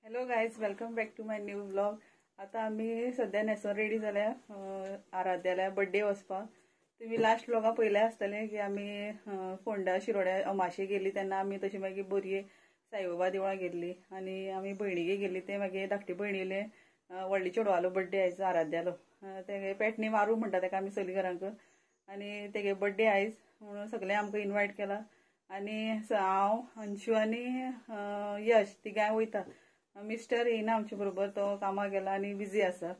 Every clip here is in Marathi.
Hello guys, welcome back to my new vlog. आता आम्ही सध्या न्हेसून रेडी जाल्या आराध्याला बर्थडे वचपाक. तुम्ही लास्ट व्लॉगा पयले आसतले की आम्ही फोंडा शिरोड्या अमाशे गेली तेन्ना आम्ही तशी मागीर बोरये साईबाबा देवळां गेल्ली आनी आम्ही भयणीगे गेल्ली. ते मागीर धाकटे भयणीले व्हडली चेडवालो बर्थडे आयज आराध्यालो. तेगे पेटणी मारू म्हणटा तेका आमी चली घरांक. आनी तेगे बर्थडे आयज म्हणून सगळे आमकां इनवायट केला. आनी हांव अंशू आनी यश तिगांय वयता. मिस्टर येना आमचे बरोबर, तो कामाक गेला आनी बिजी आसा.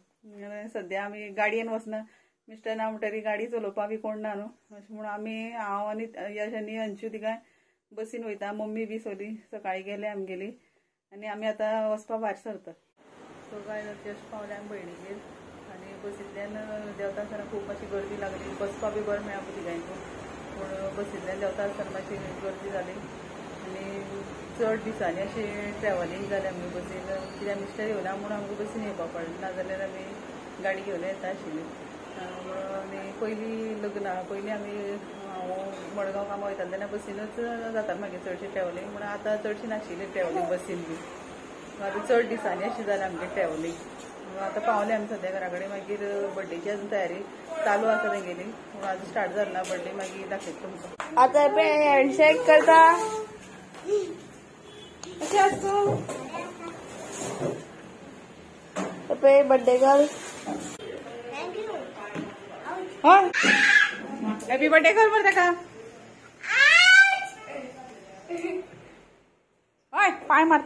सद्या आमी गाडयेन वचना. मिस्टर ना म्हणटरी गाडी चलोवपाक बी कोण ना न्हू, अशें म्हणून आमी हांव आनी यश आनी अंशू तिगांय बसीन वयता. मम्मी बी सगळी सकाळी गेले आमगेली आनी आमी आतां वचपाक भायर सरता. सो काय जस्ट पावले आमी भयणीगेर आनी बसींतल्यान देंवता आसतना खूब मातशी गर्दी लागली. बसपाक बी बरें मेळ्ळा तिगांयकून, पूण बसींतल्यान देंवता आसतना मातशी गर्दी जाली आनी चड दिसांनी अशें ट्रॅव्हलिंग जालें आमी बसीन. कित्याक मिस्टर येवना म्हणून आमकां बसीन येवपाक पडलें, नाजाल्यार आमी गाडी घेवन येता आशिल्ली. म्हणून आमी पयलीं लग्ना पयलीं आमी हांव मडगांव कामाक वयतालें तेन्ना बसीनूच जाता मागीर चडशें ट्रॅव्हलिंग. म्हणून आतां चडशी नाशिल्ली ट्रॅव्हलिंग बसीन बी. आतां चड दिसांनी अशें जालें आमगे ट्रॅव्हलिंग. आतां पावले आमी सद्या घरा कडेन. मागीर बर्थडेची अजून तयारी चालू आसा तेंगेली. म्हणून आजून स्टार्ट जालें ना बर्थडे. मागीर दाखयता तुमकां. आता हँडशेक करता अशें असतो बर्थडे गर्ल. हय, हॅपी बर्थडे कर बरं ताका. हय, पाय मार.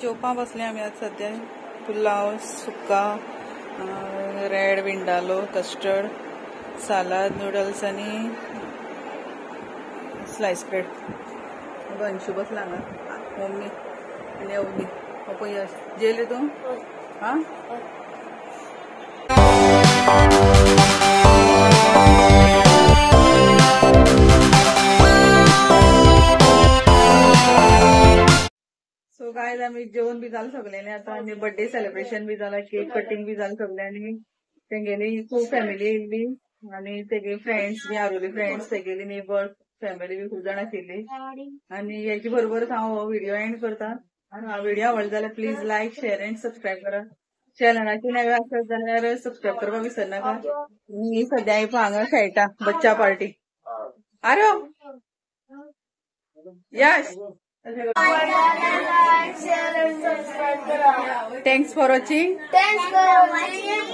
जेवपाक बसले आमी आतां सद्या. पुलाव, सुक्का, red vindaloo, custard, salad, noodles आनी स्लायस ब्रेड. अंशू बसला हांगा, मम्मी आनी अवनी. पपई जेवले तूं? हां. सो गायज आमी जेवण बी जालें सगळ्यांनी. आतां आमी बर्थडे सेलिब्रेशन बी जालां, केक कटिंग बी जालें सगळ्यांनी. तेंगेली खूब फॅमिली येयल्ली आनी तेगे फ्रेंड्स बी, आरोली फ्रेंड्स, तेगेली नेबर फॅमिली बी खूब जाण आशिल्ली. आनी हेचे बरोबरच हांव हो व्हिडिओ एंड करता. हा व्हिडिओ आवडलो जाल्यार please like, share end subscribe करा. चॅनलाची नवे आसत जाल्यार सबस्क्राईब करपाक विसरनाका. मी सध्या हांगा खेळटा बच्चा पार्टी. आरो Yash thanks for watching. Thanks for watching.